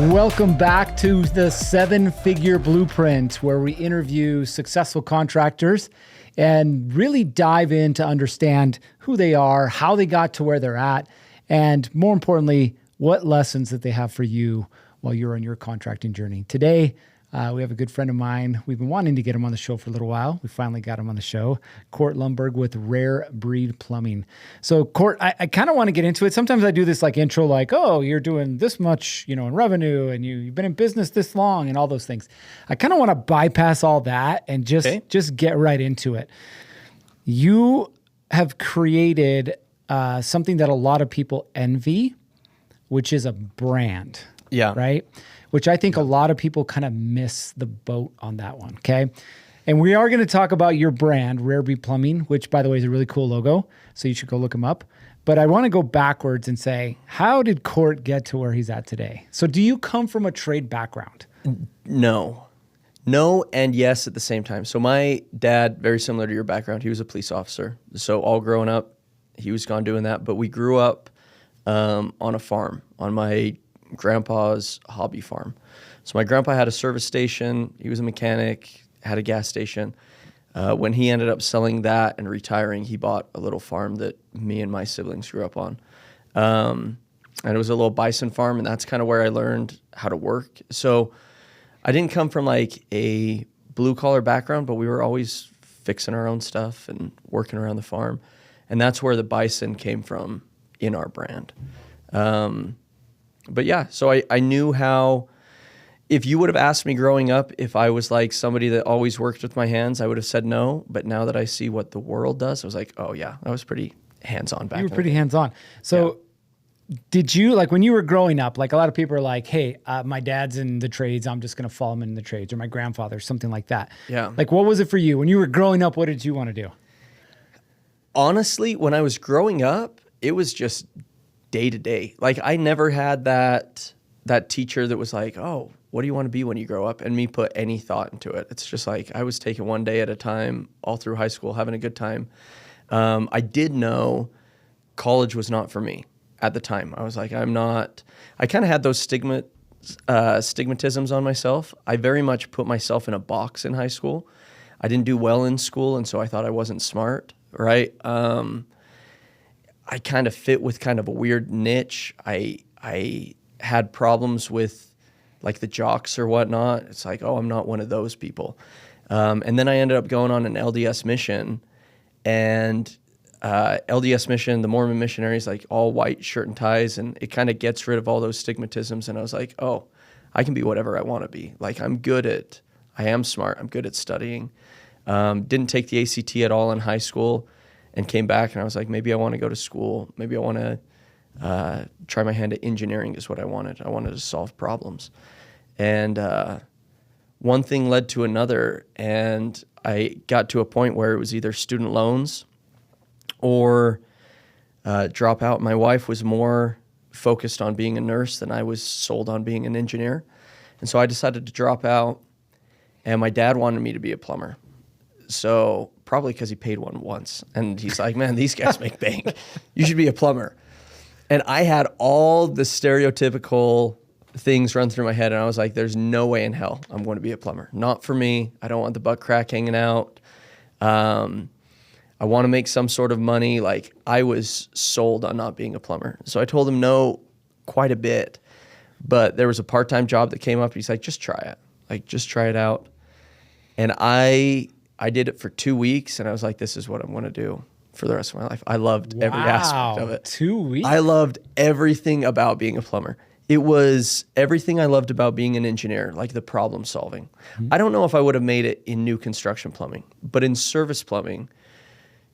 Welcome back to the 7-Figure Blueprint, where we interview successful contractors and really dive in to understand who they are, how they got to where they're at, and more importantly, what lessons that they have for you while you're on your contracting journey. Today, we have a good friend of mine. We've been wanting to get him on the show for a little while. We finally got him on the show, Court Lundberg with Rare Breed Plumbing. So Court, I kind of want to get into it. Sometimes I do this like intro, like, oh, you're doing this much, in revenue and you've been in business this long and all those things. I kind of want to bypass all that and just get right into it. You have created something that a lot of people envy, which is a brand. Yeah. Right? Which I think a lot of people kind of miss the boat on that one, okay? And we are going to talk about your brand, Rare Breed Plumbing, which, by the way, is a really cool logo, so you should go look him up. But I want to go backwards and say, how did Court get to where he's at today? So do you come from a trade background? No and yes at the same time. So my dad, very similar to your background, he was a police officer. So all growing up, he was gone doing that. But we grew up on a farm, on my grandpa's hobby farm. So my grandpa had a service station. He was a mechanic, had a gas station. When he ended up selling that and retiring, he bought a little farm that me and my siblings grew up on. And it was a little bison farm, and that's kind of where I learned how to work. So I didn't come from like a blue collar background, but we were always fixing our own stuff and working around the farm. And that's where the bison came from in our brand. But yeah, so I knew how, if you would have asked me growing up if I was like somebody that always worked with my hands, I would have said no. But now that I see what the world does, I was like, oh yeah, I was pretty hands-on back then. You were pretty hands-on. So did you, like when you were growing up, like a lot of people are like, hey, my dad's in the trades, I'm just going to follow him in the trades, or my grandfather, something like that. Yeah. Like what was it for you? When you were growing up, what did you want to do? Honestly, when I was growing up, it was just day to day. Like I never had that teacher that was like, oh, what do you want to be when you grow up? And me put any thought into it. It's just like I was taking one day at a time all through high school, having a good time. I did know college was not for me at the time. I was like, I kind of had those stigmatisms on myself. I very much put myself in a box in high school. I didn't do well in school, and so I thought I wasn't smart, right? I kind of fit with kind of a weird niche. I had problems with like the jocks or whatnot. It's like, oh, I'm not one of those people. And then I ended up going on an LDS mission, and LDS mission, the Mormon missionaries, like all white shirt and ties, and it kind of gets rid of all those stigmatisms. And I was like, oh, I can be whatever I want to be. Like I am smart. I'm good at studying. Didn't take the ACT at all in high school. And came back and I was like, maybe I want to go to school. Maybe I want to try my hand at engineering is what I wanted. I wanted to solve problems. And one thing led to another. And I got to a point where it was either student loans or drop out. My wife was more focused on being a nurse than I was sold on being an engineer. And so I decided to drop out. And my dad wanted me to be a plumber. So probably because he paid one once. And he's like, man, these guys make bank. You should be a plumber. And I had all the stereotypical things run through my head. And I was like, there's no way in hell I'm going to be a plumber. Not for me. I don't want the butt crack hanging out. I want to make some sort of money. Like I was sold on not being a plumber. So I told him no quite a bit. But there was a part-time job that came up. He's like, just try it. Like, just try it out. And I did it for 2 weeks, and I was like, this is what I'm going to do for the rest of my life. I loved every aspect of it. 2 weeks? I loved everything about being a plumber. It was everything I loved about being an engineer, like the problem solving. Mm-hmm. I don't know if I would have made it in new construction plumbing, but in service plumbing,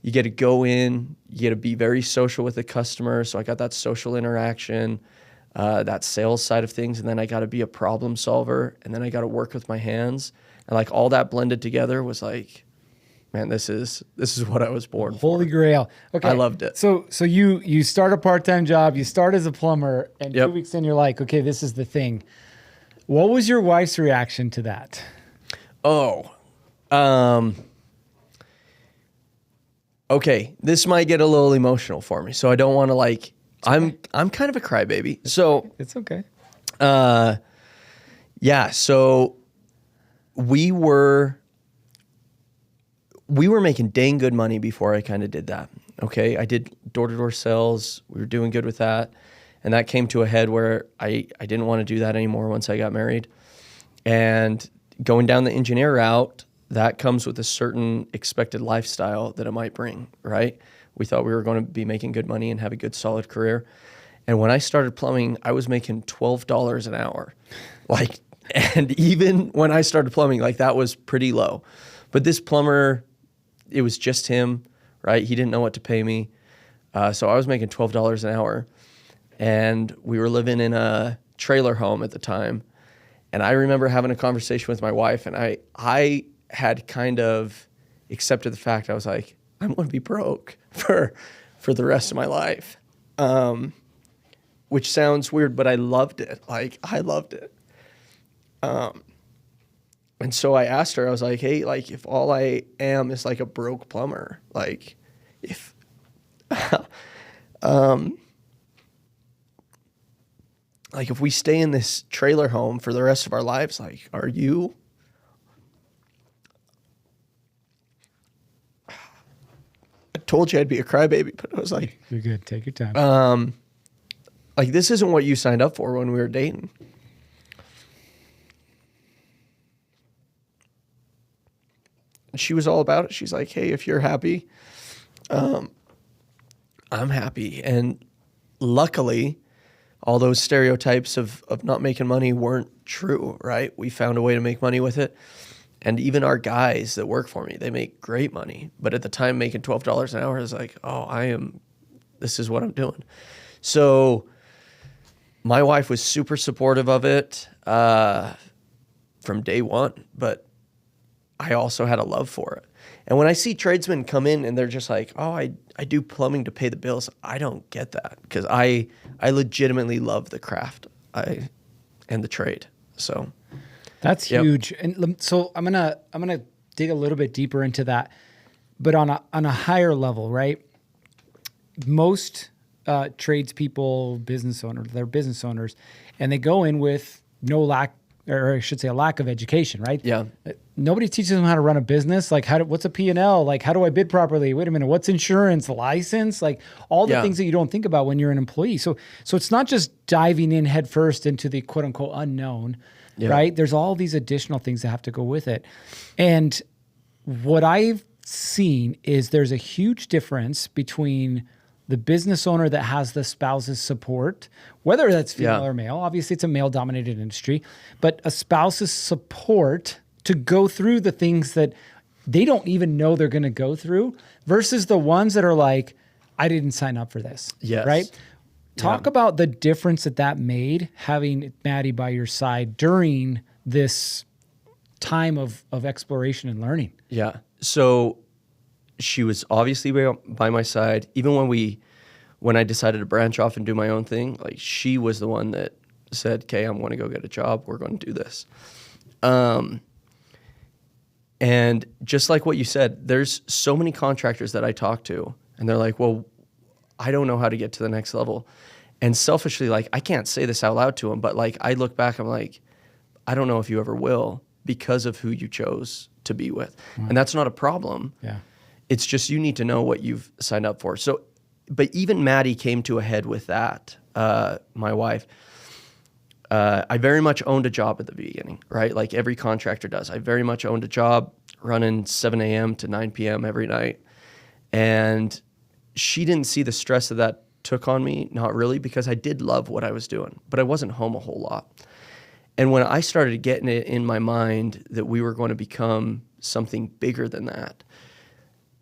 you get to go in, you get to be very social with the customer. So I got that social interaction, that sales side of things, and then I got to be a problem solver, and then I got to work with my hands. And like all that blended together was like, man, this is what I was born for. Holy grail. Okay. I loved it. So you start a part-time job, you start as a plumber, and 2 weeks in you're like, okay, this is the thing. What was your wife's reaction to that? Okay, this might get a little emotional for me, so I don't want to like. I'm kind of a crybaby, so it's okay. Yeah. So we were making dang good money before I kind of did that. Okay. I did door-to-door sales. We were doing good with that. And that came to a head where I didn't want to do that anymore once I got married. And going down the engineer route, that comes with a certain expected lifestyle that it might bring, right? We thought we were going to be making good money and have a good solid career. And when I started plumbing, I was making $12 an hour. Like, and even when I started plumbing, like that was pretty low. But this plumber, it was just him, right? He didn't know what to pay me. So I was making $12 an hour. And we were living in a trailer home at the time. And I remember having a conversation with my wife, and I had kind of accepted the fact. I was like, I'm going to be broke for the rest of my life. Which sounds weird, but I loved it. Like, I loved it. And so I asked her, I was like, hey, like, if all I am is like a broke plumber, like, if, like, if we stay in this trailer home for the rest of our lives, like, are you? I told you I'd be a crybaby, but I was like, You're good. Take your time. like, this isn't what you signed up for when we were dating. And she was all about it. She's like, hey, if you're happy, I'm happy. And luckily, all those stereotypes of not making money weren't true, right? We found a way to make money with it. And even our guys that work for me, they make great money. But at the time, making $12 an hour is like, oh, this is what I'm doing. So my wife was super supportive of it from day one, but I also had a love for it. And when I see tradesmen come in and they're just like, oh, I do plumbing to pay the bills, I don't get that, because I legitimately love the craft and the trade. So that's huge. And so I'm gonna dig a little bit deeper into that, but on a higher level, right? Most tradespeople, they're business owners, and they go in with no lack, or I should say a lack of education, right? Yeah. Nobody teaches them how to run a business. Like, what's a P&L? Like, how do I bid properly? Wait a minute, what's insurance, license? Like, all the things that you don't think about when you're an employee. So it's not just diving in headfirst into the quote unquote unknown, right? There's all these additional things that have to go with it. And what I've seen is there's a huge difference between the business owner that has the spouse's support, whether that's female or male. Obviously, it's a male-dominated industry, but a spouse's support to go through the things that they don't even know they're going to go through, versus the ones that are like, I didn't sign up for this. Yes. Right? Talk about the difference that made, having Maddie by your side during this time of exploration and learning. Yeah. So she was obviously by my side. Even when I decided to branch off and do my own thing, like, she was the one that said, okay, I'm going to go get a job. We're going to do this. And just like what you said, there's so many contractors that I talk to, and they're like, well, I don't know how to get to the next level. And selfishly, like, I can't say this out loud to them, but like, I look back, I'm like, I don't know if you ever will, because of who you chose to be with. And that's not a problem. Yeah. It's just, you need to know what you've signed up for. So, but even Maddie came to a head with that, my wife. I very much owned a job at the beginning, right? Like every contractor does. I very much owned a job running 7 a.m. to 9 p.m. every night. And she didn't see the stress that took on me, not really, because I did love what I was doing, but I wasn't home a whole lot. And when I started getting it in my mind that we were going to become something bigger than that,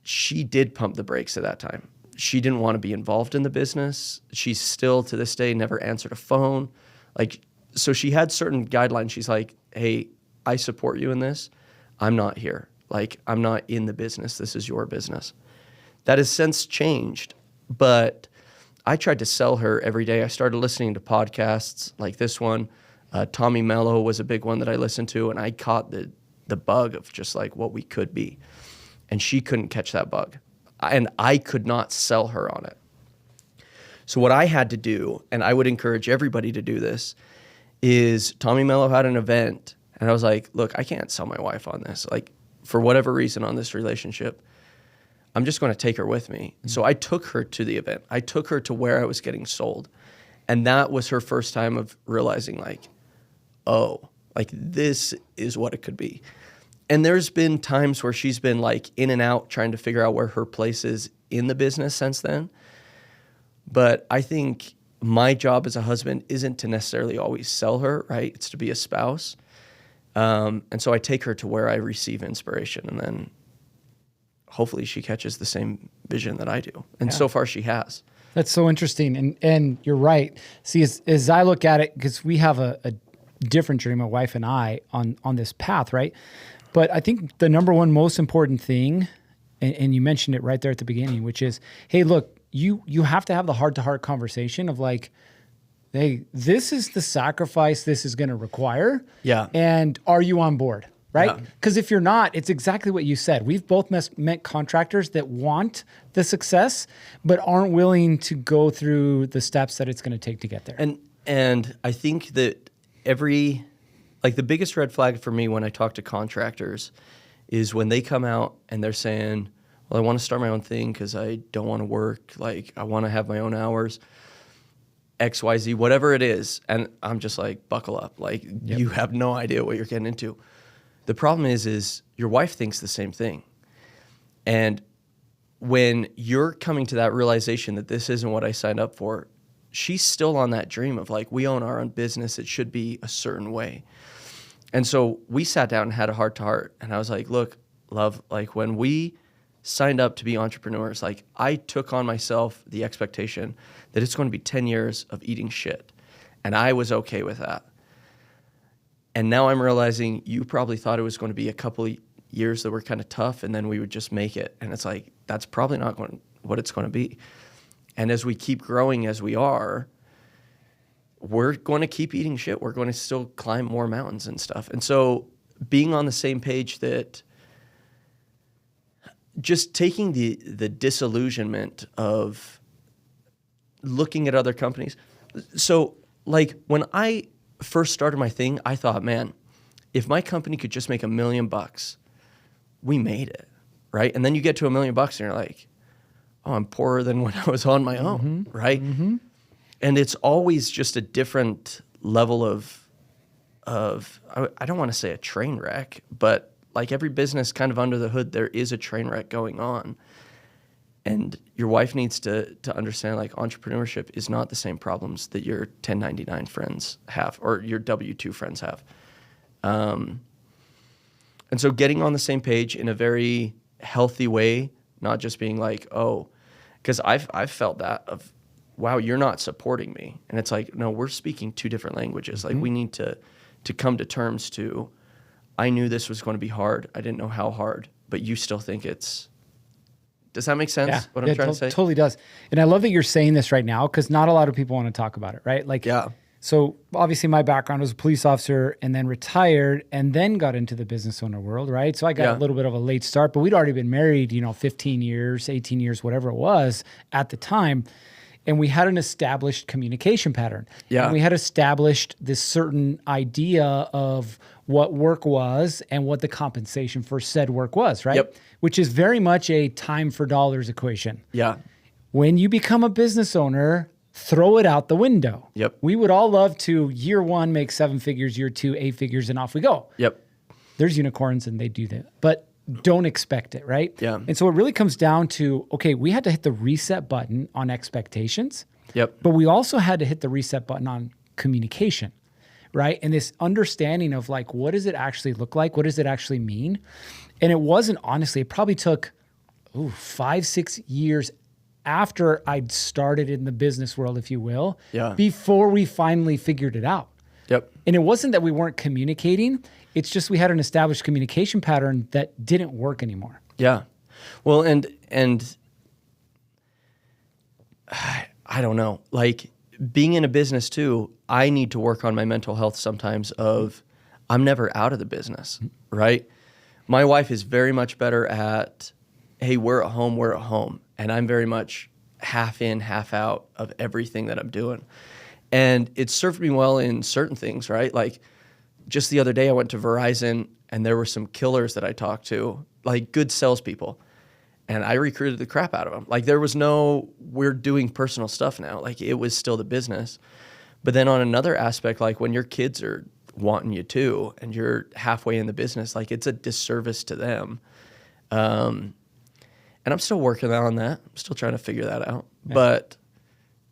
she did pump the brakes at that time. She didn't want to be involved in the business. She's still, to this day, never answered a phone. Like, so she had certain guidelines. She's like, hey, I support you in this. I'm not here. Like, I'm not in the business. This is your business. That has since changed, but I tried to sell her every day. I started listening to podcasts like this one. Tommy Mello was a big one that I listened to, and I caught the bug of just like what we could be. And she couldn't catch that bug. And I could not sell her on it. So what I had to do, and I would encourage everybody to do this, is Tommy Mello had an event, and I was like, look, I can't sell my wife on this. Like, for whatever reason on this relationship, I'm just going to take her with me. So I took her to the event. I took her to where I was getting sold. And that was her first time of realizing, like, oh, like, this is what it could be. And there's been times where she's been, like, in and out trying to figure out where her place is in the business since then. But I think my job as a husband isn't to necessarily always sell her, right? It's to be a spouse. And so I take her to where I receive inspiration, and then hopefully she catches the same vision that I do. And so far she has. That's so interesting. And you're right. See, as I look at it, because we have a different journey, my wife and I, on this path, right? But I think the number one most important thing, and you mentioned it right there at the beginning, which is, hey, look, you have to have the heart-to-heart conversation of like, hey, this is the sacrifice this is going to require. Yeah. And are you on board? Right? Yeah. Because if you're not, it's exactly what you said. We've both met contractors that want the success, but aren't willing to go through the steps that it's going to take to get there. And I think that the biggest red flag for me when I talk to contractors is when they come out and they're saying, well, I want to start my own thing because I don't want to work. Like, I want to have my own hours, X, Y, Z, whatever it is. And I'm just like, buckle up. Like, you have no idea what you're getting into. The problem is your wife thinks the same thing. And when you're coming to that realization that this isn't what I signed up for, she's still on that dream of like, we own our own business. It should be a certain way. And so we sat down and had a heart to heart. And I was like, look, love, like when we signed up to be entrepreneurs, like I took on myself the expectation that it's going to be 10 years of eating shit. And I was okay with that. And now I'm realizing you probably thought it was going to be a couple of years that were kind of tough, and then we would just make it. And it's like, that's probably not what it's going to be. And as we keep growing as we are, we're going to keep eating shit. We're going to still climb more mountains and stuff. And so being on the same page, that just taking the disillusionment of looking at other companies. So like when I first started my thing, I thought, man, if my company could just make $1 million, we made it, right? And then you get to $1 million and you're like, oh, I'm poorer than when I was on my own, right? Mm-hmm. And it's always just a different level of I don't want to say a train wreck, but like every business kind of under the hood, there is a train wreck going on. And your wife needs to understand, like, entrepreneurship is not the same problems that your 1099 friends have or your W-2 friends have. And so getting on the same page in a very healthy way, not just being like, oh, because I've felt that of, wow, you're not supporting me. And it's like, no, we're speaking two different languages. Like, we need to come to terms to, I knew this was going to be hard. I didn't know how hard, but you still think it's... Does that make sense? Yeah, what I'm trying to say? Totally does. And I love that you're saying this right now, because not a lot of people want to talk about it, right? Like, yeah. So obviously my background was a police officer and then retired and then got into the business owner world, right? So I got a little bit of a late start, but we'd already been married, 15 years, 18 years, whatever it was at the time. And we had an established communication pattern. Yeah. And we had established this certain idea of what work was and what the compensation for said work was, right? Yep. Which is very much a time for dollars equation. Yeah. When you become a business owner, throw it out the window. Yep. We would all love to, year one, make 7 figures, year two, 8 figures, and off we go. Yep. There's unicorns and they do that. But don't expect it, right? Yeah. And so it really comes down to, okay, we had to hit the reset button on expectations. Yep. But we also had to hit the reset button on communication, right? And this understanding of like, what does it actually look like? What does it actually mean? And it wasn't, honestly, it probably took 5-6 years after I'd started in the business world, if you will, before we finally figured it out. Yep. And it wasn't that we weren't communicating. It's just we had an established communication pattern that didn't work anymore. Yeah. Well, and I don't know, like being in a business too, I need to work on my mental health sometimes of I'm never out of the business, right? My wife is very much better at, hey, we're at home. And I'm very much half in, half out of everything that I'm doing. And it served me well in certain things, right? Like just the other day, I went to Verizon and there were some killers that I talked to, like good salespeople. And I recruited the crap out of them. Like there was no, we're doing personal stuff now. Like it was still the business. But then on another aspect, like when your kids are wanting you too, and you're halfway in the business, like it's a disservice to them. And I'm still working on that. I'm still trying to figure that out. Yeah. But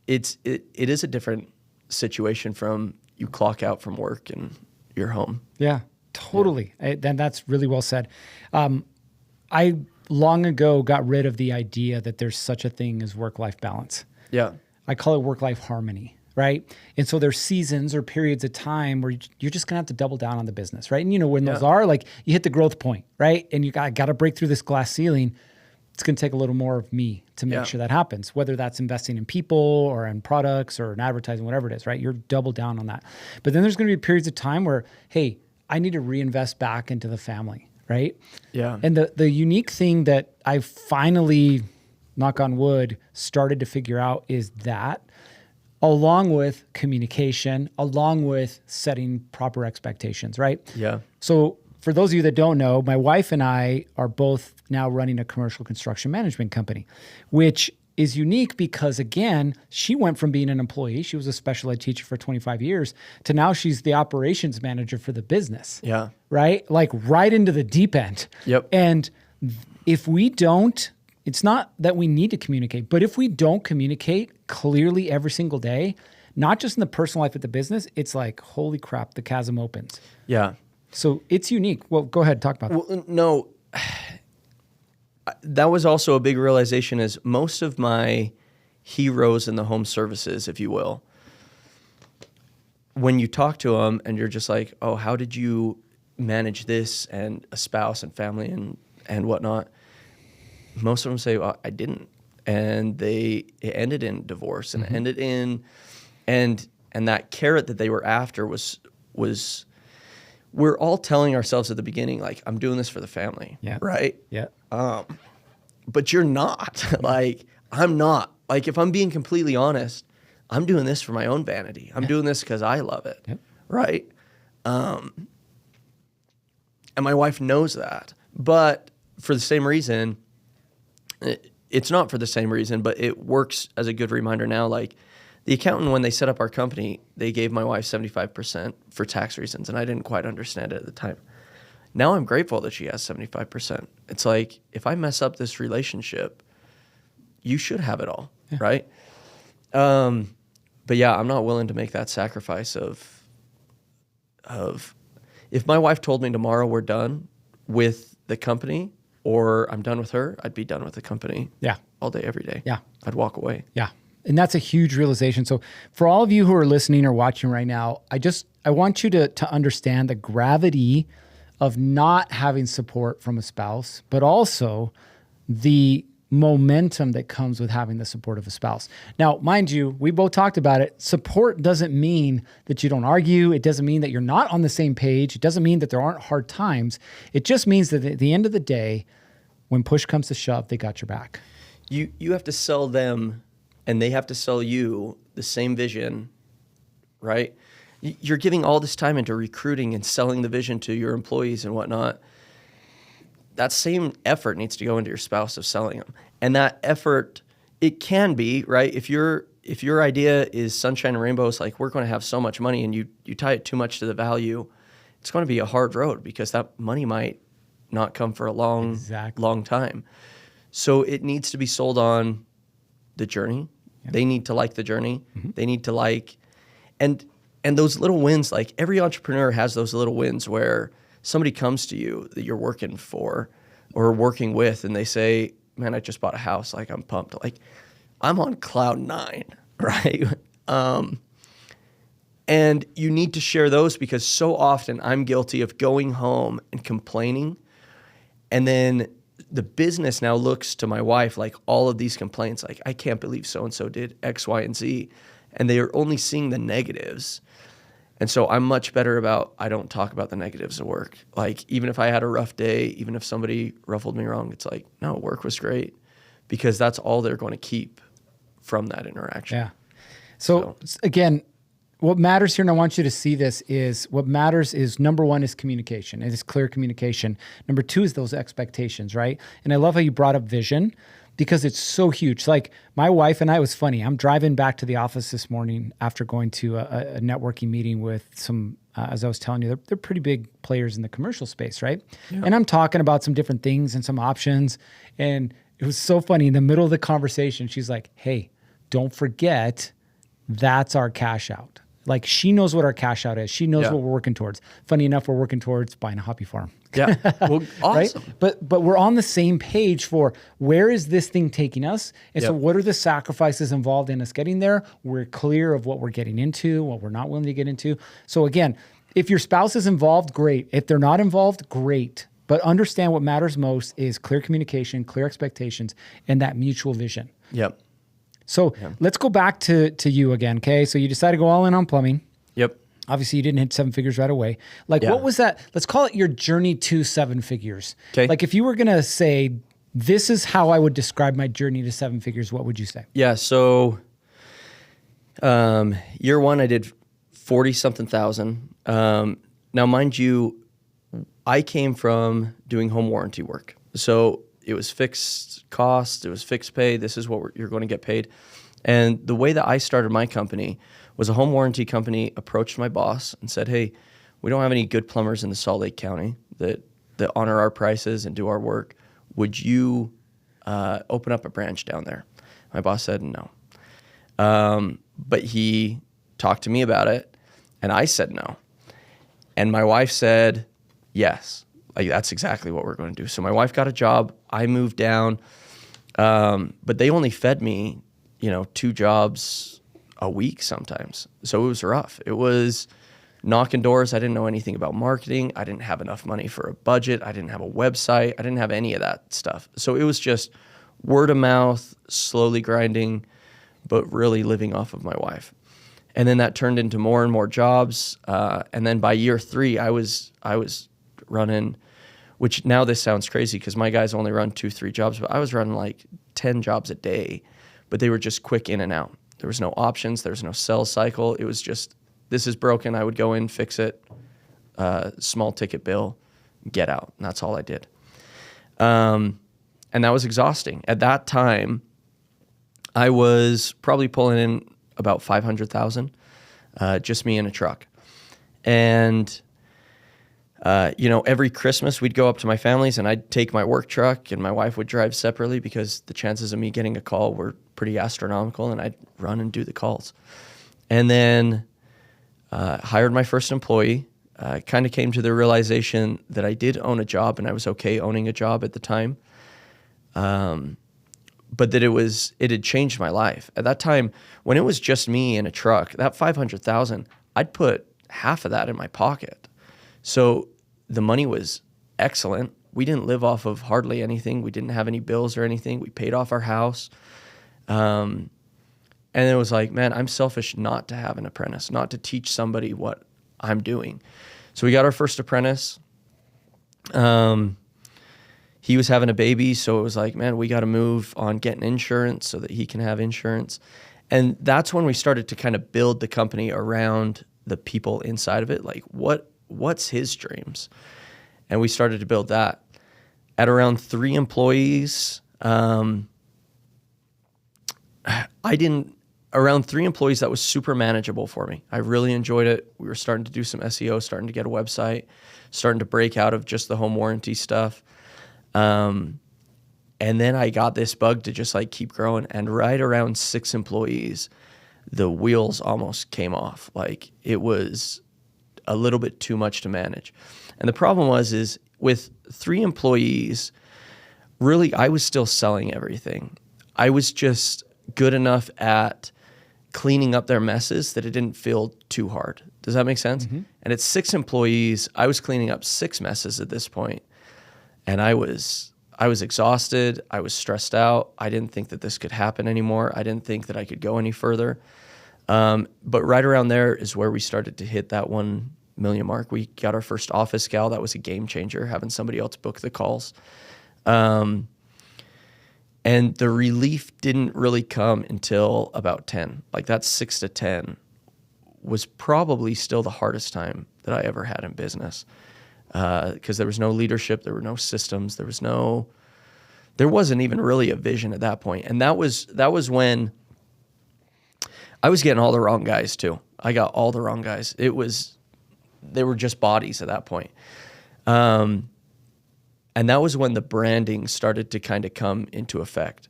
it is a different situation from you clock out from work and you're home. Yeah, totally. Yeah. Then that's really well said. I long ago got rid of the idea that there's such a thing as work-life balance. Yeah. I call it work-life harmony, right? And so there's seasons or periods of time where you're just gonna have to double down on the business, right? And you know when those are, like you hit the growth point, right? And you got to break through this glass ceiling. It's going to take a little more of me to make sure that happens, whether that's investing in people or in products or in advertising, whatever it is, right? You're double down on that. But then there's going to be periods of time where, hey, I need to reinvest back into the family, right? Yeah. And the unique thing that I finally, knock on wood, started to figure out is that along with communication, along with setting proper expectations, right? Yeah. So for those of you that don't know, my wife and I are both now running a commercial construction management company, which is unique because, again, she went from being an employee, she was a special ed teacher for 25 years, to now she's the operations manager for the business. Yeah. Right? Like right into the deep end. Yep. And if we don't, it's not that we need to communicate, but if we don't communicate clearly every single day, not just in the personal life of the business, it's like, holy crap, the chasm opens. Yeah. So it's unique. Well, go ahead, talk about that. Well, no, that was also a big realization is most of my heroes in the home services, if you will, when you talk to them and you're just like, oh, how did you manage this and a spouse and family and whatnot? Most of them say, well, I didn't. And it ended in divorce and ended in, and that carrot that they were after was we're all telling ourselves at the beginning, like, I'm doing this for the family, right? Yeah. But you're not. Like, I'm not. Like, if I'm being completely honest, I'm doing this for my own vanity. I'm doing this because I love it, right? And my wife knows that. But for the same reason, it's not for the same reason, but it works as a good reminder now. Like, the accountant, when they set up our company, they gave my wife 75% for tax reasons, and I didn't quite understand it at the time. Now I'm grateful that she has 75%. It's like, if I mess up this relationship, you should have it all, right? But yeah, I'm not willing to make that sacrifice of if my wife told me tomorrow we're done with the company or I'm done with her, I'd be done with the company all day, every day. Yeah. I'd walk away. Yeah. And that's a huge realization. So for all of you who are listening or watching right now, I want you to understand the gravity of not having support from a spouse, but also the momentum that comes with having the support of a spouse. Now, mind you, we both talked about it. Support doesn't mean that you don't argue. It doesn't mean that you're not on the same page. It doesn't mean that there aren't hard times. It just means that at the end of the day, when push comes to shove, they got your back. You have to sell them and they have to sell you the same vision, right? You're giving all this time into recruiting and selling the vision to your employees and whatnot. That same effort needs to go into your spouse of selling them. And that effort, it can be, right? If your idea is sunshine and rainbows, like we're going to have so much money and you tie it too much to the value, it's going to be a hard road because that money might not come for a long time. So it needs to be sold on the journey. Yep. They need to like the journey. Mm-hmm. They need to like, and those little wins, like every entrepreneur has those little wins where somebody comes to you that you're working for or working with and they say, man, I just bought a house. Like I'm pumped. Like I'm on cloud 9, right? And you need to share those because so often I'm guilty of going home and complaining. And then the business now looks to my wife like all of these complaints, like I can't believe so-and-so did X, Y, and Z. And they are only seeing the negatives. And so I'm much better about, I don't talk about the negatives of work. Like even if I had a rough day, even if somebody ruffled me wrong, it's like, no, work was great. Because that's all they're going to keep from that interaction. Yeah. So again, what matters here, and I want you to see this, is what matters is number one is communication. It is clear communication. Number two is those expectations, right? And I love how you brought up vision because it's so huge. Like my wife and I, it was funny. I'm driving back to the office this morning after going to a networking meeting with some, as I was telling you, they're pretty big players in the commercial space, right? Yeah. And I'm talking about some different things and some options. And it was so funny. In the middle of the conversation, she's like, hey, don't forget, that's our cash out. Like she knows what our cash out is. She knows what we're working towards. Funny enough, we're working towards buying a hobby farm. Yeah. Well, awesome. Right? But we're on the same page for where is this thing taking us? And so what are the sacrifices involved in us getting there? We're clear of what we're getting into, what we're not willing to get into. So again, if your spouse is involved, great. If they're not involved, great. But understand what matters most is clear communication, clear expectations, and that mutual vision. Yep. So let's go back to you again, okay? So you decided to go all in on plumbing. Yep. Obviously, you didn't hit seven figures right away. Like, what was that? Let's call it your journey to seven figures. Okay. Like, if you were going to say, this is how I would describe my journey to seven figures, what would you say? Yeah. So year one, I did 40-something thousand. Now, mind you, I came from doing home warranty work. So it was fixed cost, it was fixed pay. This is what you're going to get paid. And the way that I started my company was a home warranty company approached my boss and said, hey, we don't have any good plumbers in the Salt Lake County that honor our prices and do our work. Would you open up a branch down there? My boss said no. But he talked to me about it, and I said no. And my wife said yes. Like, that's exactly what we're going to do. So my wife got a job. I moved down, but they only fed me, 2 jobs a week sometimes. So it was rough. It was knocking doors. I didn't know anything about marketing. I didn't have enough money for a budget. I didn't have a website. I didn't have any of that stuff. So it was just word of mouth, slowly grinding, but really living off of my wife. And then that turned into more and more jobs. And then by year 3, I was running, which now this sounds crazy because my guys only run 2-3 jobs, but I was running like 10 jobs a day, but they were just quick in and out. There was no options. There was no sales cycle. It was just, this is broken. I would go in, fix it, small ticket bill, get out. And that's all I did. And that was exhausting. At that time, I was probably pulling in about 500,000, just me in a truck. And every Christmas we'd go up to my family's and I'd take my work truck and my wife would drive separately because the chances of me getting a call were pretty astronomical, and I'd run and do the calls. And then hired my first employee, kind of came to the realization that I did own a job and I was okay owning a job at the time. But that it had changed my life. At that time, when it was just me in a truck, that 500,000, I'd put half of that in my pocket. So the money was excellent. We didn't live off of hardly anything. We didn't have any bills or anything. We paid off our house. And it was like, man, I'm selfish not to have an apprentice, not to teach somebody what I'm doing. So we got our first apprentice. He was having a baby, so it was like, man, we got to move on getting insurance so that he can have insurance. And that's when we started to kind of build the company around the people inside of it. Like, what's his dreams? And we started to build that. At around 3 employees, around 3 employees, that was super manageable for me. I really enjoyed it. We were starting to do some SEO, starting to get a website, starting to break out of just the home warranty stuff. And then I got this bug to just like keep growing. And right around 6 employees, the wheels almost came off. Like, it was a little bit too much to manage. And the problem is with 3 employees, really, I was still selling everything. I was just good enough at cleaning up their messes that it didn't feel too hard. Does that make sense? Mm-hmm. And at 6 employees, I was cleaning up 6 messes at this point. And I was exhausted. I was stressed out. I didn't think that this could happen anymore. I didn't think that I could go any further. But right around there is where we started to hit that 1 million mark. We got our first office gal. That was a game changer, having somebody else book the calls. And the relief didn't really come until about 10. Like, that 6 to 10 was probably still the hardest time that I ever had in business, because there was no leadership, there were no systems, there wasn't even really a vision at that point. And that was when I was getting all the wrong guys too. I got all the wrong guys. They were just bodies at that point. And that was when the branding started to kind of come into effect.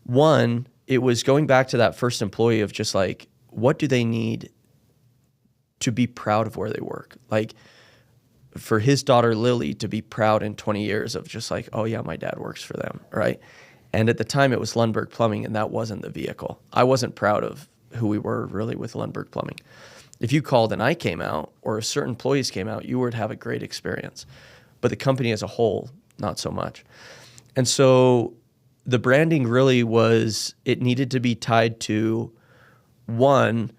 One, it was going back to that first employee of just like, what do they need to be proud of where they work? Like, for his daughter Lily to be proud in 20 years of just like, oh yeah, my dad works for them, right? And at the time it was Lundberg Plumbing, and that wasn't the vehicle. I wasn't proud of who we were really with Lundberg Plumbing. If you called and I came out, or certain employees came out, you would have a great experience. But the company as a whole, not so much. And so the branding really was, it needed to be tied to, one,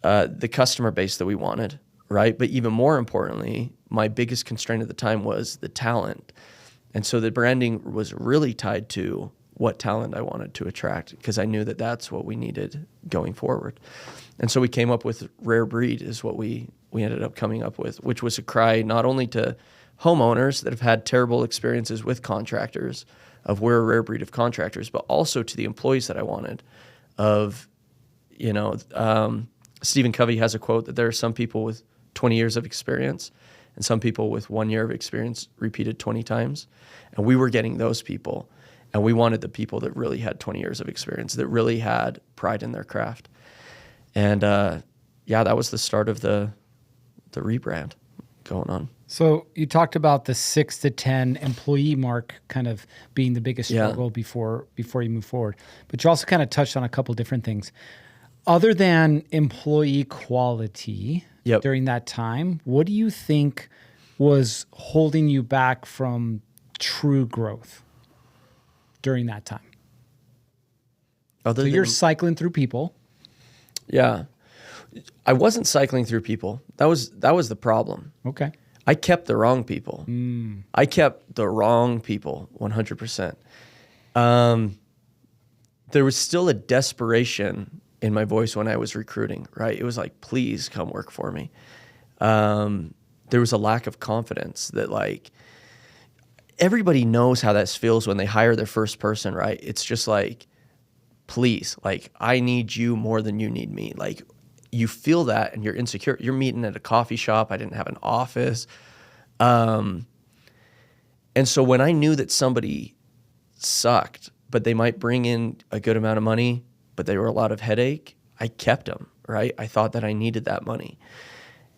the customer base that we wanted, right? But even more importantly, my biggest constraint at the time was the talent. And so the branding was really tied to what talent I wanted to attract, because I knew that that's what we needed going forward. And so we came up with Rare Breed is what we ended up coming up with, which was a cry not only to homeowners that have had terrible experiences with contractors of we're a rare breed of contractors, but also to the employees that I wanted of, Stephen Covey has a quote that there are some people with 20 years of experience and some people with 1 year of experience repeated 20 times. And we were getting those people. And we wanted the people that really had 20 years of experience, that really had pride in their craft. And that was the start of the rebrand going on. So you talked about the 6 to 10 employee mark kind of being the biggest struggle before you move forward. But you also kind of touched on a couple different things. Other than employee quality during that time, what do you think was holding you back from true growth during that time? So you're cycling through people. Yeah. I wasn't cycling through people. That was the problem. Okay. I kept the wrong people. I kept the wrong people 100%. There was still a desperation in my voice when I was recruiting, right? It was like, please come work for me. There was a lack of confidence that, like, everybody knows how that feels when they hire their first person, right? It's just like, please, like, I need you more than you need me. Like, you feel that and you're insecure. You're meeting at a coffee shop. I didn't have an office. And so when I knew that somebody sucked, but they might bring in a good amount of money, but they were a lot of headache, I kept them, right? I thought that I needed that money.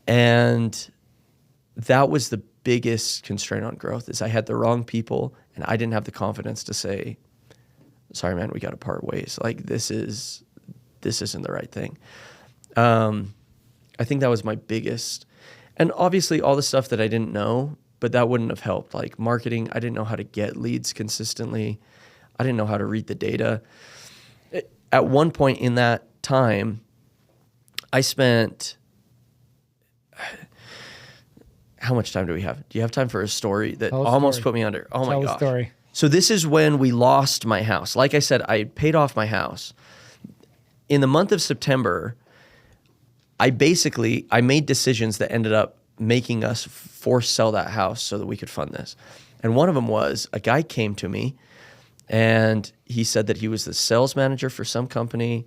And that was the biggest constraint on growth, is I had the wrong people and I didn't have the confidence to say, sorry, man, we got to part ways. Like, this isn't the right thing. I think that was my biggest, and obviously all the stuff that I didn't know, but that wouldn't have helped. Like marketing, I didn't know how to get leads consistently. I didn't know how to read the data. At one point in that time, I spent, how much time do we have? Do you have time for a story that almost put me under? Oh my gosh. Story. So this is when we lost my house. Like I said, I paid off my house. In the month of September, I made decisions that ended up making us force sell that house so that we could fund this. And one of them was, a guy came to me and he said that he was the sales manager for some company.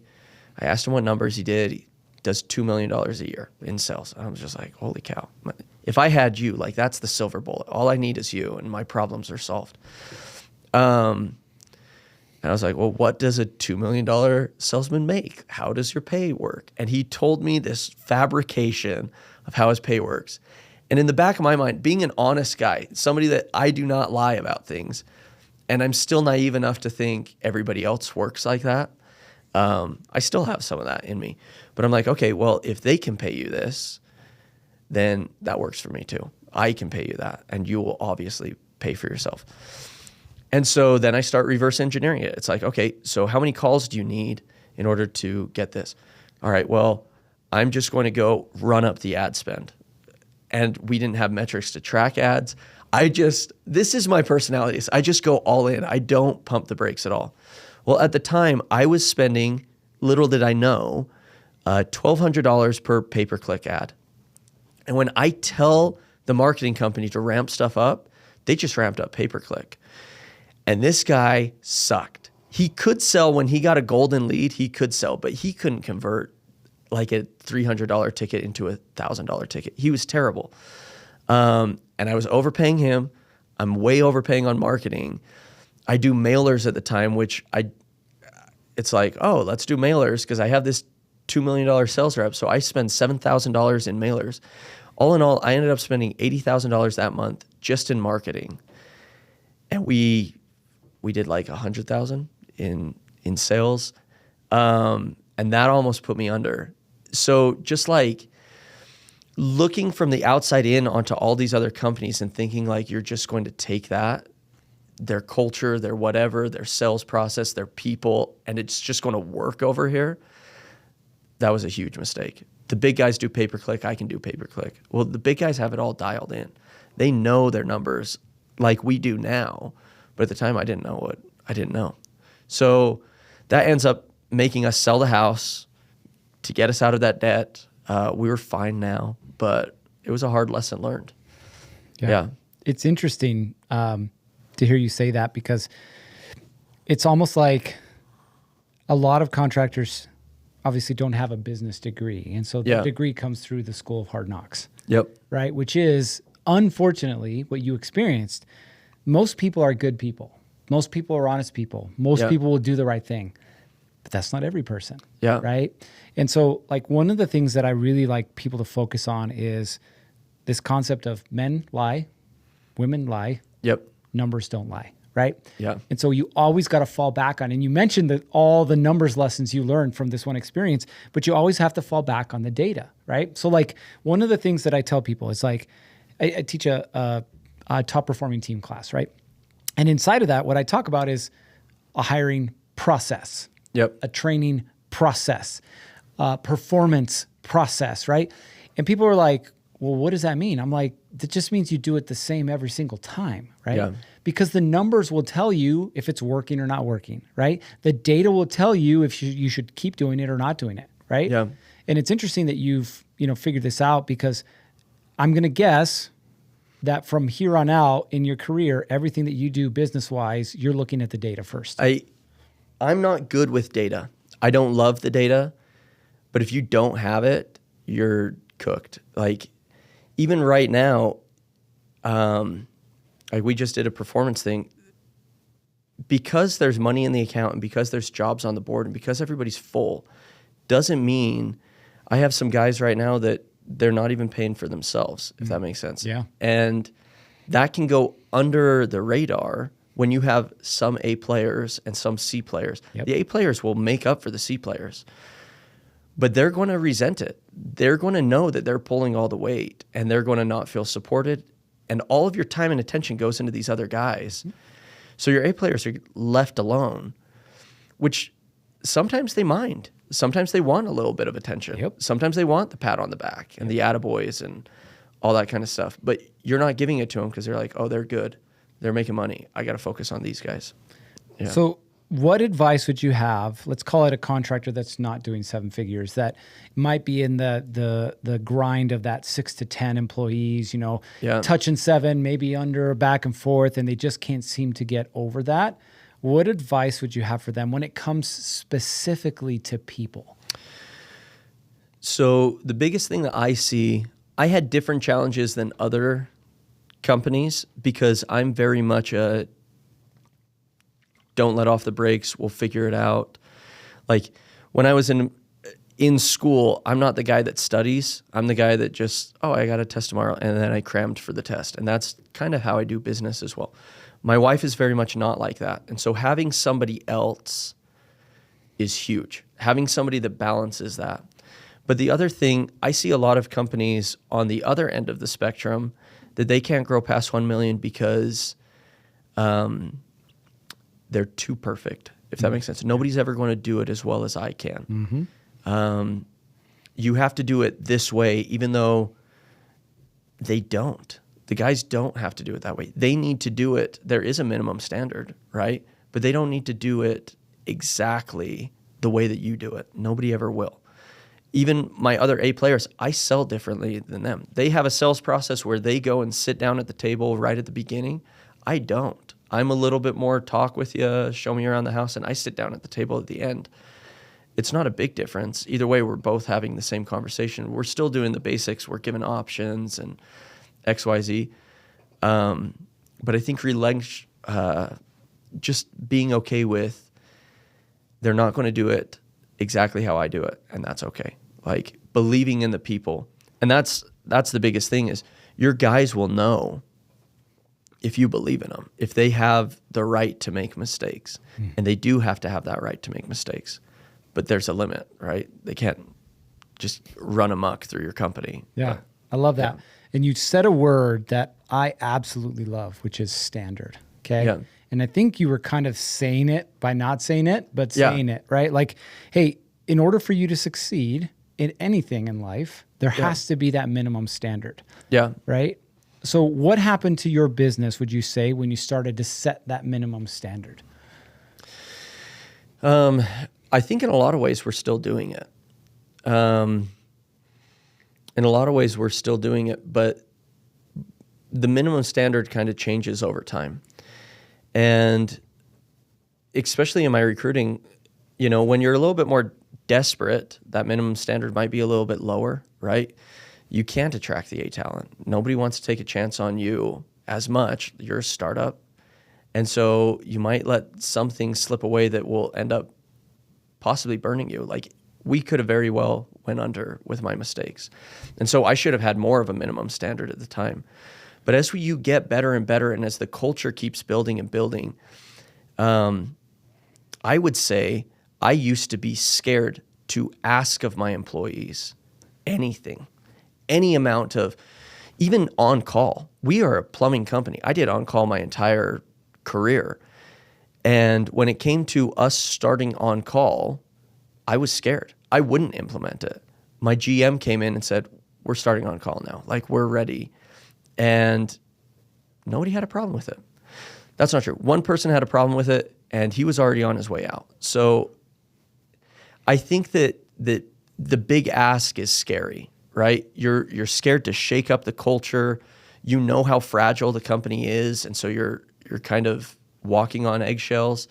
I asked him what numbers he did. He does $2 million a year in sales. I was just like, holy cow. If I had you, like, that's the silver bullet. All I need is you and my problems are solved. And I was like, well, what does a $2 million salesman make? How does your pay work? And he told me this fabrication of how his pay works. And in the back of my mind, being an honest guy, somebody that I do not lie about things, and I'm still naive enough to think everybody else works like that. I still have some of that in me. But I'm like, okay, well, if they can pay you this, then that works for me too. I can pay you that, and you will obviously pay for yourself. And so then I start reverse engineering it. It's like, okay, so how many calls do you need in order to get this? All right, well, I'm just going to go run up the ad spend. And we didn't have metrics to track ads. This is my personality. I just go all in. I don't pump the brakes at all. Well, at the time, I was spending, little did I know, $1,200 per pay-per-click ad. And when I tell the marketing company to ramp stuff up, they just ramped up pay-per-click. And this guy sucked. He could sell when he got a golden lead, he could sell, but he couldn't convert like a $300 ticket into a $1,000 ticket. He was terrible. And I was overpaying him. I'm way overpaying on marketing. I do mailers at the time, which it's like, oh, let's do mailers because I have this $2 million sales rep. So I spend $7,000 in mailers. All in all, I ended up spending $80,000 that month just in marketing. And we did like 100,000 in sales. And that almost put me under. So just like looking from the outside in onto all these other companies and thinking like you're just going to take that, their culture, their whatever, their sales process, their people, and it's just going to work over here, that was a huge mistake. The big guys do pay-per-click, I can do pay-per-click. Well, the big guys have it all dialed in. They know their numbers like we do now, but at the time I didn't know what I didn't know. So that ends up making us sell the house to get us out of that debt. We were fine now, but it was a hard lesson learned. Yeah. It's interesting to hear you say that because it's almost like a lot of contractors obviously don't have a business degree. And so the degree comes through the School of Hard Knocks. Yep. Right? Which is, unfortunately, what you experienced. Most people are good people. Most people are honest people. Most people will do the right thing. But that's not every person. Yeah. Right? And so like one of the things that I really like people to focus on is this concept of men lie, women lie. Yep. Numbers don't lie, right? Yeah. And so you always got to fall back on, and you mentioned that all the numbers lessons you learned from this one experience, but you always have to fall back on the data, right? So like one of the things that I tell people is like, I teach a top performing team class, right? And inside of that, what I talk about is a hiring process, a training process, performance process, right? And people are like, well, what does that mean? I'm like, that just means you do it the same every single time, right? Yeah. Because the numbers will tell you if it's working or not working, right? The data will tell you if you should keep doing it or not doing it, right? Yeah. And it's interesting that you've figured this out because I'm going to guess that from here on out in your career, everything that you do business-wise, you're looking at the data first. I'm not good with data. I don't love the data, but if you don't have it, you're cooked. Like even right now, like we just did a performance thing. Because there's money in the account and because there's jobs on the board and because everybody's full, doesn't mean I have some guys right now that they're not even paying for themselves, if that makes sense. Yeah. And that can go under the radar when you have some A players and some C players. Yep. The A players will make up for the C players, but they're going to resent it. They're going to know that they're pulling all the weight and they're going to not feel supported. And all of your time and attention goes into these other guys. So your A players are left alone, which sometimes they mind. Sometimes they want a little bit of attention. Yep. Sometimes they want the pat on the back and the attaboys and all that kind of stuff. But you're not giving it to them because they're like, oh, they're good. They're making money. I got to focus on these guys. Yeah. So what advice would you have? Let's call it a contractor that's not doing seven figures, that might be in the grind of that 6 to 10 employees, touching 7, maybe under, back and forth, and they just can't seem to get over that. What advice would you have for them when it comes specifically to people? So the biggest thing that I see, I had different challenges than other companies because I'm very much a don't let off the brakes, we'll figure it out. Like when I was in school, I'm not the guy that studies. I'm the guy that just, I got a test tomorrow, and then I crammed for the test. And that's kind of how I do business as well. My wife is very much not like that. And so having somebody else is huge. Having somebody that balances that. But the other thing, I see a lot of companies on the other end of the spectrum that they can't grow past 1 million because they're too perfect, if that makes sense. Nobody's ever going to do it as well as I can. You have to do it this way, even though they don't. The guys don't have to do it that way. They need to do it. There is a minimum standard, right? But they don't need to do it exactly the way that you do it. Nobody ever will. even my other A players, I sell differently than them. They have a sales process where they go and sit down at the table right at the beginning. I don't. I'm a little bit more talk with you, show me around the house, and I sit down at the table at the end. It's not a big difference. Either way, we're both having the same conversation. We're still doing the basics. We're giving options and X, Y, Z. But I think just being okay with they're not going to do it exactly how I do it, and that's okay. Like believing in the people. And that's the biggest thing is your guys will know if you believe in them, if they have the right to make mistakes. And they do have to have that right to make mistakes. But there's a limit, right? They can't just run amok through your company. Yeah, I love that. Yeah. And you said a word that I absolutely love, which is standard, okay? Yeah. And I think you were kind of saying it by not saying it, but saying it, right? Like, hey, in order for you to succeed in anything in life, there has to be that minimum standard. Yeah. Right? So what happened to your business, would you say, when you started to set that minimum standard? I think in a lot of ways we're still doing it. In a lot of ways we're still doing it, but the minimum standard kind of changes over time. And especially in my recruiting, you know, when you're a little bit more desperate, that minimum standard might be a little bit lower, right? You can't attract the A talent. Nobody wants to take a chance on you as much. You're a startup. And so you might let something slip away that will end up possibly burning you. Like we could have very well went under with my mistakes. And so I should have had more of a minimum standard at the time. But as you get better and better, and as the culture keeps building and building, I would say I used to be scared to ask of my employees anything, any amount of, even on call. We are a plumbing company. I did on call my entire career. And when it came to us starting on call, I was scared. I wouldn't implement it. My GM came in and said, we're starting on call now. Like, we're ready. And nobody had a problem with it. That's not true. One person had a problem with it, and he was already on his way out. So I think that the big ask is scary, right? You're scared to shake up the culture. You know how fragile the company is, and so you're kind of walking on eggshells.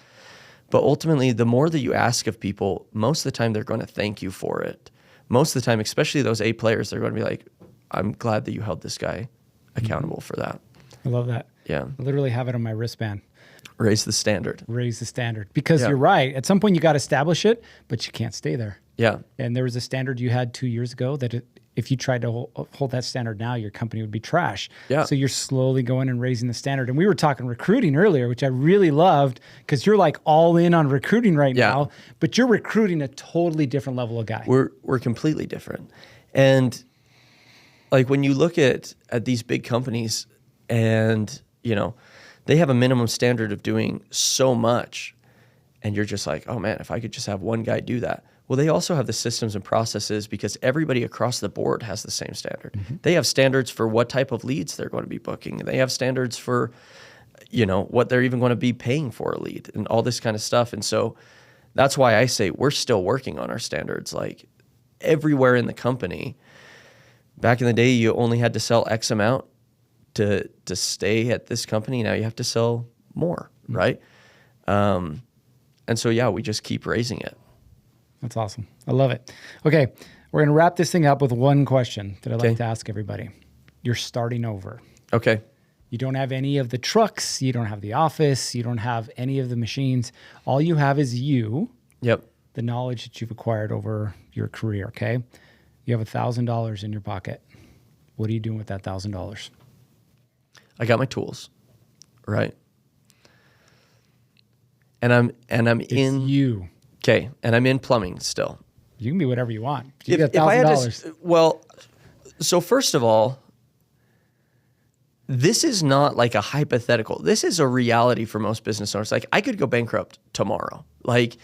But ultimately, the more that you ask of people, most of the time they're going to thank you for it. Most of the time, especially those A players, they're going to be like, I'm glad that you held this guy accountable for that. I love that. Yeah. I literally have it on my wristband. Raise the standard. Raise the standard. Because you're right. At some point, you got to establish it, but you can't stay there. Yeah. And there was a standard you had 2 years ago that if you tried to hold that standard now, your company would be trash. Yeah. So you're slowly going and raising the standard. And we were talking recruiting earlier, which I really loved because you're like all in on recruiting right now, but you're recruiting a totally different level of guy. We're completely different. And like when you look at these big companies and, you know, they have a minimum standard of doing so much and you're just like, oh man, if I could just have one guy do that. Well, they also have the systems and processes because everybody across the board has the same standard. Mm-hmm. They have standards for what type of leads they're going to be booking. They have standards for, you know, what they're even going to be paying for a lead and all this kind of stuff. And so that's why I say we're still working on our standards. Like everywhere in the company, back in the day, you only had to sell X amount to stay at this company. Now you have to sell more, right? And so, yeah, we just keep raising it. That's awesome. I love it. Okay, we're going to wrap this thing up with one question that I'd like to ask everybody. You're starting over. Okay. You don't have any of the trucks. You don't have the office. You don't have any of the machines. All you have is you. Yep. The knowledge that you've acquired over your career, okay? You have $1,000 in your pocket. What are you doing with that $1,000? I got my tools, right? And I'm in you. Okay, and I'm in plumbing still. You can be whatever you want. You got $1,000. Well, so first of all, this is not like a hypothetical. This is a reality for most business owners. Like I could go bankrupt tomorrow. Like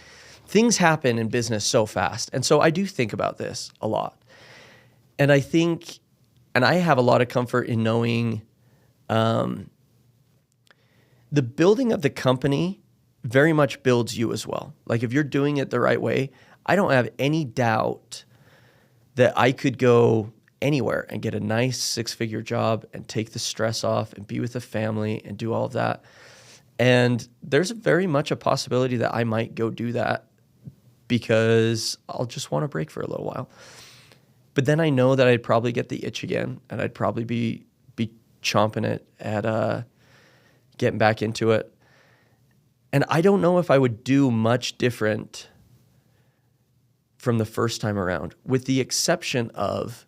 things happen in business so fast. And so I do think about this a lot. And I think, and I have a lot of comfort in knowing the building of the company very much builds you as well. Like if you're doing it the right way, I don't have any doubt that I could go anywhere and get a nice 6-figure job and take the stress off and be with the family and do all of that. And there's very much a possibility that I might go do that because I'll just want to break for a little while. But then I know that I'd probably get the itch again, and I'd probably be chomping it at getting back into it. And I don't know if I would do much different from the first time around, with the exception of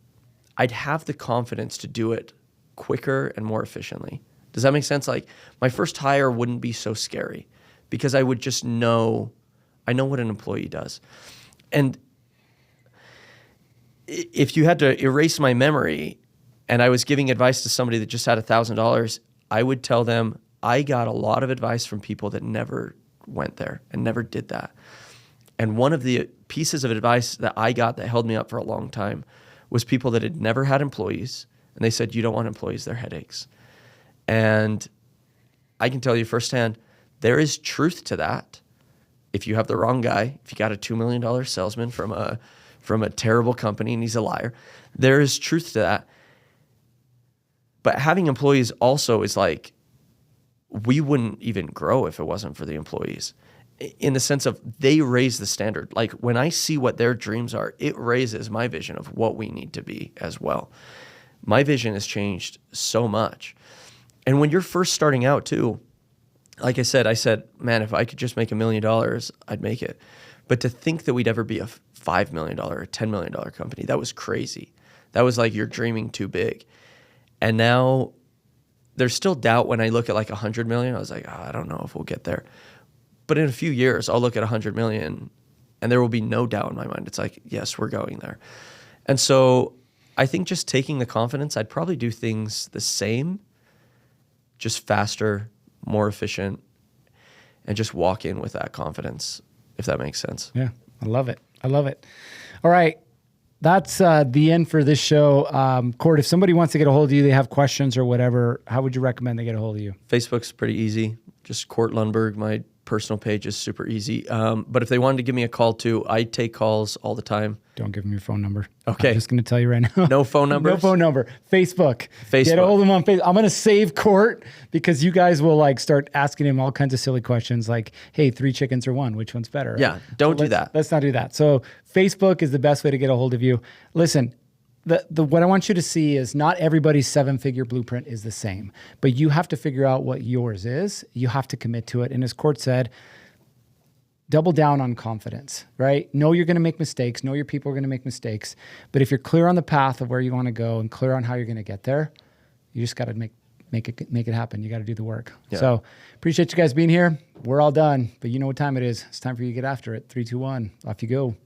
I'd have the confidence to do it quicker and more efficiently. Does that make sense? Like, my first hire wouldn't be so scary because I would just know, I know what an employee does. And if you had to erase my memory and I was giving advice to somebody that just had $1,000, I would tell them I got a lot of advice from people that never went there and never did that. And one of the pieces of advice that I got that held me up for a long time was people that had never had employees. And they said, you don't want employees, they're headaches. And I can tell you firsthand, there is truth to that. If you have the wrong guy, if you got a $2 million salesman from a terrible company and he's a liar, there is truth to that. But having employees also is like, we wouldn't even grow if it wasn't for the employees, in the sense of they raise the standard. Like, when I see what their dreams are, it raises my vision of what we need to be as well. My vision has changed so much. And when you're first starting out too, like I said, man, if I could just make $1 million, I'd make it. But to think that we'd ever be a $5 million or $10 million company, that was crazy. That was like, you're dreaming too big. And now there's still doubt when I look at like 100 million. I was like, I don't know if we'll get there. But in a few years, I'll look at 100 million and there will be no doubt in my mind. It's like, yes, we're going there. And so I think just taking the confidence, I'd probably do things the same, just faster, more efficient, and just walk in with that confidence, if that makes sense. Yeah, I love it. I love it. All right. That's the end for this show. Court, if somebody wants to get a hold of you, they have questions or whatever, how would you recommend they get a hold of you? Facebook's pretty easy. Just Court Lundberg. My personal page is super easy. But if they wanted to give me a call too, I take calls all the time. Don't give them your phone number. Okay. I'm just going to tell you right now. No phone number? No phone number. Facebook. Get a hold of him on Facebook. I'm going to save Court because you guys will like start asking him all kinds of silly questions like, hey, 3 chickens or 1, which one's better? Right? Yeah, don't do that. Let's not do that. So Facebook is the best way to get a hold of you. Listen, what I want you to see is not everybody's 7-figure blueprint is the same, but you have to figure out what yours is. You have to commit to it. And as Court said, double down on confidence, right? Know you're going to make mistakes. Know your people are going to make mistakes. But if you're clear on the path of where you want to go and clear on how you're going to get there, you just got to make it happen. You got to do the work. Yeah. So appreciate you guys being here. We're all done, but you know what time it is. It's time for you to get after it. 3, 2, 1, off you go.